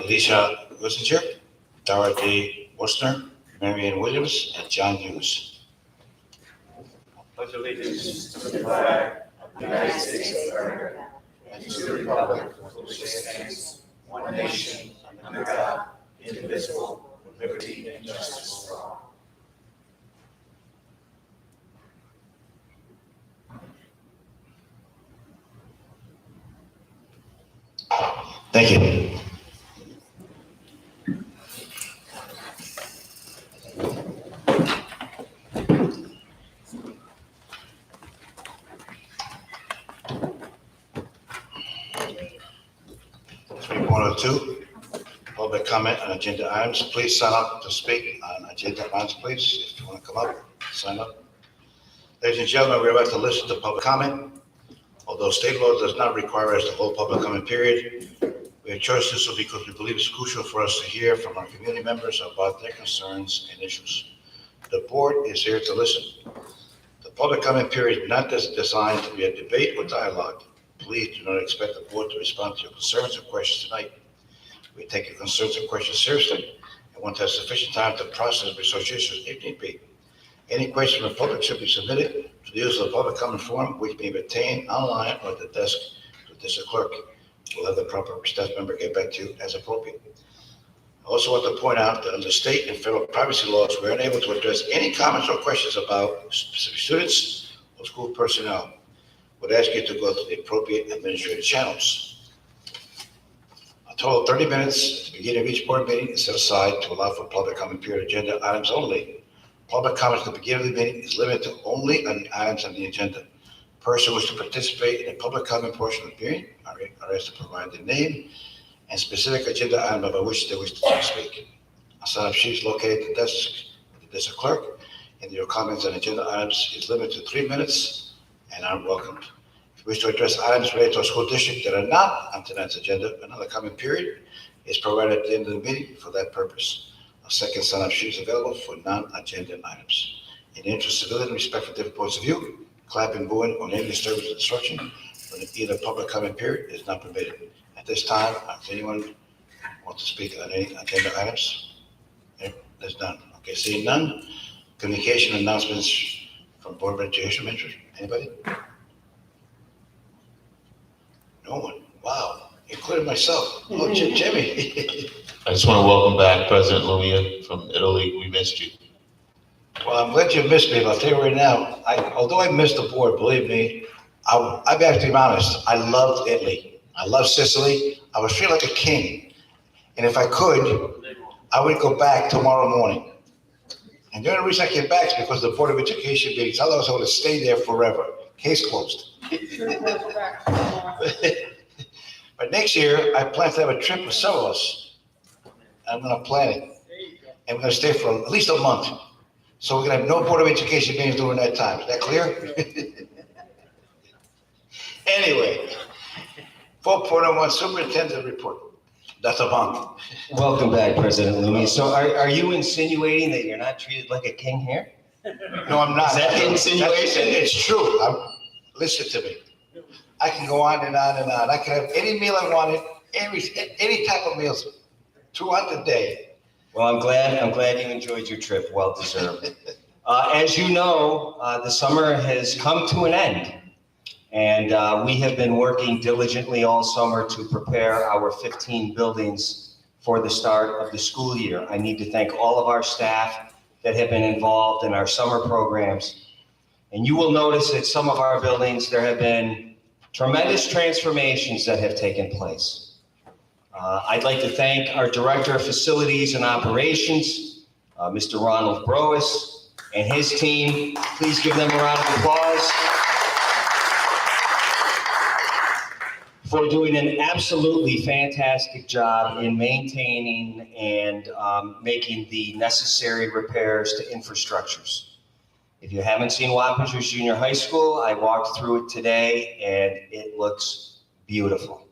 Alicia Wissinger, Dorothy Worcester, Marion Williams, and John Hughes. Pledge allegiance to the flag of the United States of America and to the republic for which it stands, one nation, under God, indivisible, with liberty and justice for all. Thank you. Two, public comment on agenda items. Please sign up to speak on agenda items, please. If you want to come up, sign up. Ladies and gentlemen, we're about to listen to public comment. Although state law does not require us to hold public comment period, we have chosen this because we believe it's crucial for us to hear from our community members about their concerns and issues. The board is here to listen. The public comment period is not designed to be a debate or dialogue. Please do not expect the board to respond to your concerns or questions tonight. We take your concerns and questions seriously and want to have sufficient time to process research issues if need be. Any questions from the public should be submitted to the use of the public comment form, which may be obtained online or at the desk to the district clerk. We'll have the proper staff member get back to you as appropriate. I also want to point out that under state and federal privacy laws, we're unable to address any comments or questions about specific students or school personnel. Would ask you to go to the appropriate administrative channels. A total of 30 minutes at the beginning of each board meeting is set aside to allow for public comment period agenda items only. Public comments at the beginning of the meeting is limited to only on the items on the agenda. Persons wishing to participate in the public comment portion of the meeting are asked to provide their name and specific agenda item about which they wish to speak. A sign-up sheet is located at the desk of the district clerk, and your comments on agenda items is limited to 3 minutes and are welcomed. If you wish to address items related to a school district that are not on tonight's agenda, another comment period is provided at the end of the meeting for that purpose. A second sign-up sheet is available for non-agenda items. In the interest of civility and respect for different points of view, clapping, booing, or any disturbance of instruction for either public comment period is not permitted. At this time, if anyone wants to speak on any agenda items, there's none. Okay, seeing none, communication announcements from Board of Education members. Anybody? No one. Wow, including myself. Oh, Jimmy. I just want to welcome back President Lumia from Italy. We missed you. Well, I'm glad you missed me, but I'll tell you right now, although I missed the board, believe me, I'll be actually honest, I loved Italy. I love Sicily. I was feeling like a king. And if I could, I would go back tomorrow morning. And the only reason I came back is because the Board of Education meetings, otherwise I would have stayed there forever. Case closed. But next year, I plan to have a trip with some of us. I'm going to plan it. And we're going to stay for at least a month. So we're going to have no Board of Education meetings during that time. Is that clear? Anyway, 4.01 Superintendent Report. That's a bunk. Welcome back, President Lumia. So are you insinuating that you're not treated like a king here? No, I'm not. Is that the insinuation? It's true. Listen to me. I can go on and on and on. I can have any meal I wanted, any type of meals throughout the day. Well, I'm glad you enjoyed your trip. Well deserved. As you know, the summer has come to an end, and we have been working diligently all summer to prepare our 15 buildings for the start of the school year. I need to thank all of our staff that have been involved in our summer programs. And you will notice that some of our buildings, there have been tremendous transformations that have taken place. I'd like to thank our Director of Facilities and Operations, Mr. Ronald Brois, and his team. Please give them a round of applause for doing an absolutely fantastic job in maintaining and making the necessary repairs to infrastructures. If you haven't seen Wappingers Junior High School, I walked through it today and it looks beautiful.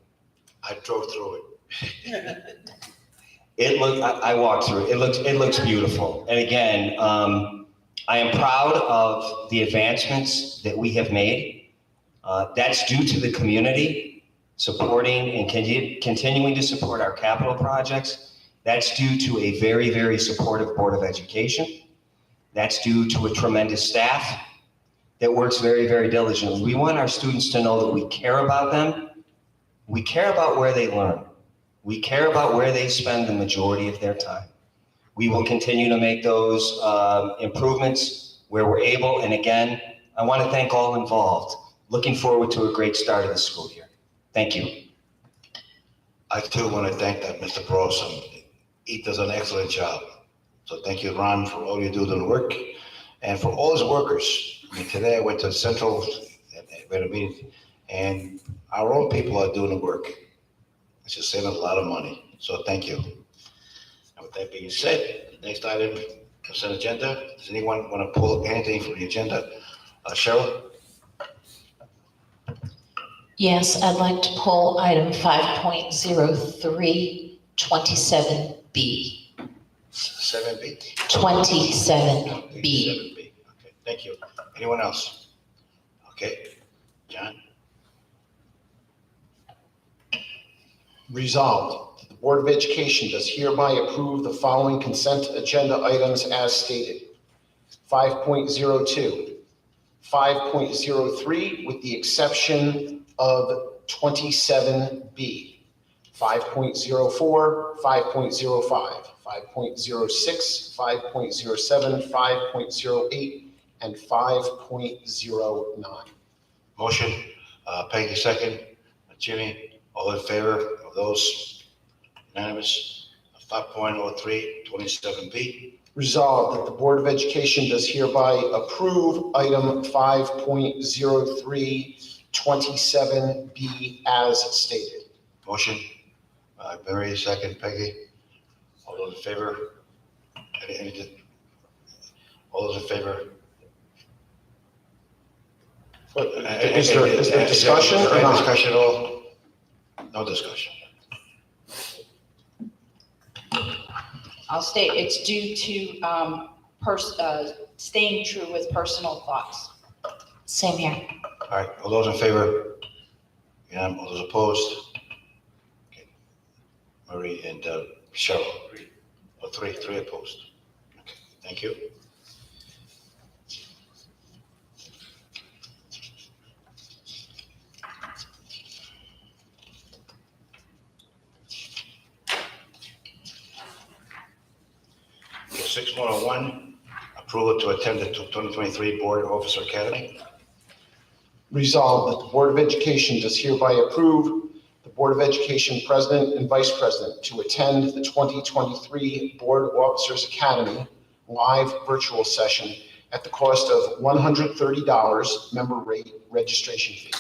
I drove through it. I walked through it. It looks beautiful. And again, I am proud of the advancements that we have made. That's due to the community. supporting and continuing to support our capital projects. That's due to a very, very supportive Board of Education. That's due to a tremendous staff that works very, very diligently. We want our students to know that we care about them. We care about where they learn. We care about where they spend the majority of their time. We will continue to make those improvements where we're able. And again, I want to thank all involved. Looking forward to a great start of the school year. Thank you. I too want to thank that Mr. Burrows. He does an excellent job. So thank you, Ron, for all you do the work and for all his workers. I mean, today I went to Central, we had a meeting, and our own people are doing the work. It's just saving a lot of money. So thank you. And with that being said, the next item, consent agenda. Does anyone want to pull anything from the agenda? Cheryl? Yes, I'd like to pull item 5.03, 27B. 7B? 27B. 7B. Okay, thank you. Anyone else? Okay, John? Resolved, that the Board of Education does hereby approve the following consent agenda items as stated. 5.02, 5.03 with the exception of 27B, 5.04, 5.05, 5.06, 5.07, 5.08, and 5.09. Motion, Peggy second. Jimmy, all in favor of those? Unanimous. 5.03, 27B. Resolved that the Board of Education does hereby approve item 5.03, 27B as stated. Motion, Mary second. Peggy, all those in favor? All those in favor? Is there discussion or Any not? discussion at all? No discussion. I'll state it's due to staying true with personal thoughts. Same here. All right, all those in favor? Yeah, all those opposed? Okay. Marie and Cheryl, three opposed. Okay, thank you. Okay, 6.101, approval to attend the 2023 Board Officer Academy. Resolved that the Board of Education does hereby approve the Board of Education President and Vice President to attend the 2023 Board Officers Academy live virtual session at the cost of $130 member rate registration fee.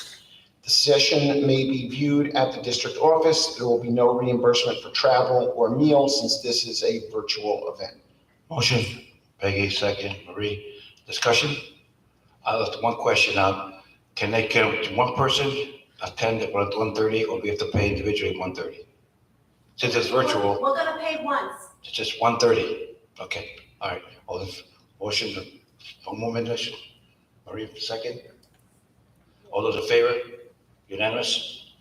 The session may be viewed at the district office. There will be no reimbursement for travel or meals since this is a virtual event. Motion, Peggy, second. Marie, discussion? I left one question out. Can one person attend at 1:30 or we have to pay individually 1:30? Since it's virtual, We're gonna pay once. it's just 1:30. Okay, all right. All the motion, one more minute. Marie, second. All those in favor? Unanimous?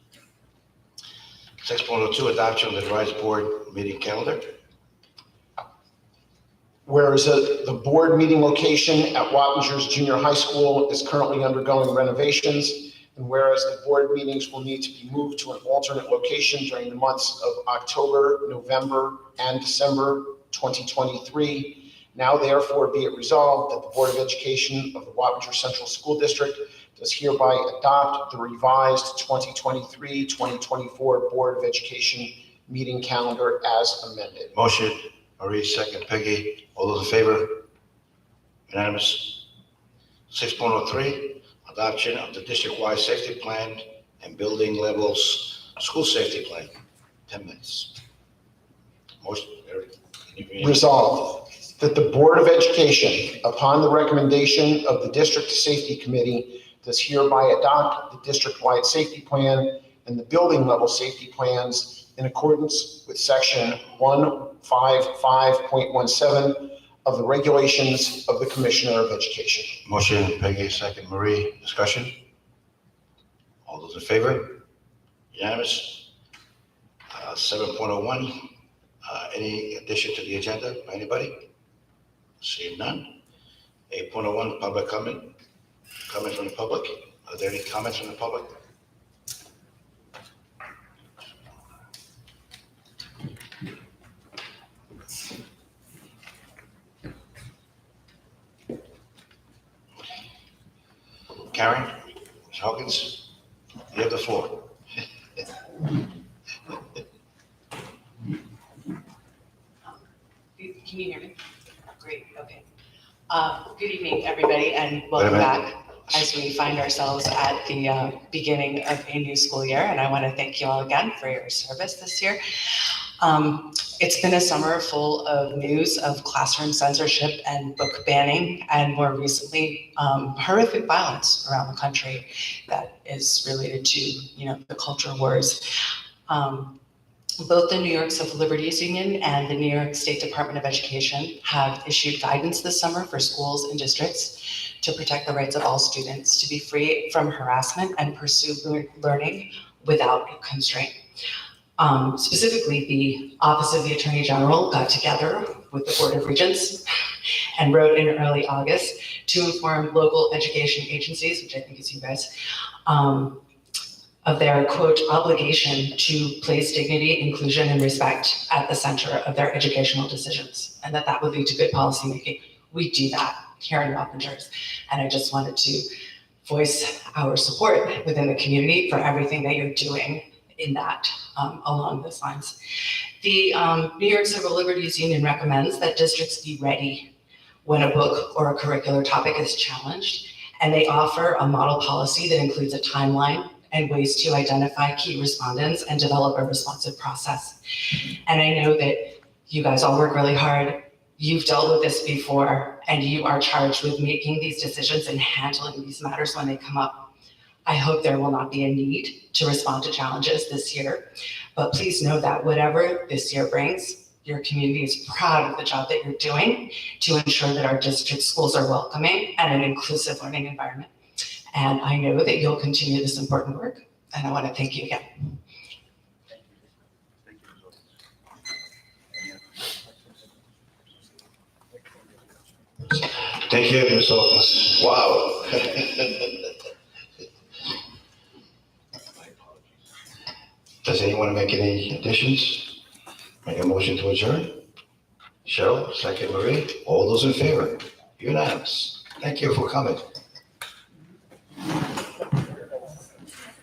6.02, adoption of the revised board meeting calendar. Whereas the board meeting location at Wappingers Junior High School is currently undergoing renovations, and whereas the board meetings will need to be moved to an alternate location during the months of October, November, and December 2023, now therefore be it resolved that the Board of Education of the Wappinger Central School District does hereby adopt the revised 2023-2024 Board of Education meeting calendar as amended. Motion, Marie, second. Peggy, all those in favor? Unanimous? 6.03, adoption of the district-wide safety plan and building levels school safety plan. 10 minutes. Motion, Resolved that the Board of Education, upon the recommendation of the District Safety Committee, does hereby adopt the district-wide safety plan and the building level safety plans in accordance with section 155.17 of the regulations of the Commissioner of Education. Motion, Peggy, second. Marie, discussion? All those in favor? Unanimous. 7.01, any addition to the agenda by anybody? Seeing none. 8.01, public comment from the public. Are there any comments from the public? Karen, Ms. Hawkins, you have the floor. Can you hear me? Great, okay. Good evening, everybody, and welcome Wait a minute. back as we find ourselves at the beginning of a new school year. And I want to thank you all again for your service this year. It's been a summer full of news of classroom censorship and book banning, and more recently, horrific violence around the country that is related to, the culture wars. Both the New York Civil Liberties Union and the New York State Department of Education have issued guidance this summer for schools and districts to protect the rights of all students to be free from harassment and pursue learning without constraint. Specifically, the Office of the Attorney General got together with the Board of Regents and wrote in early August to inform local education agencies, which I think is you guys, of their, quote, obligation to place dignity, inclusion, and respect at the center of their educational decisions, and that would lead to good policymaking. We do that here in Wappingers, and I just wanted to voice our support within the community for everything that you're doing in that, along those lines. The New York Civil Liberties Union recommends that districts be ready when a book or a curricular topic is challenged, and they offer a model policy that includes a timeline and ways to identify key respondents and develop a responsive process. And I know that you guys all work really hard. You've dealt with this before, and you are charged with making these decisions and handling these matters when they come up. I hope there will not be a need to respond to challenges this year, but please know that whatever this year brings, your community is proud of the job that you're doing to ensure that our district schools are welcoming and an inclusive learning environment. And I know that you'll continue this important work, and I want to thank you again. Thank you, Ms. Hawkins. Wow. Does anyone make any additions? Make a motion to adjourn? Cheryl, second Marie. All those in favor? Unanimous. Thank you for coming.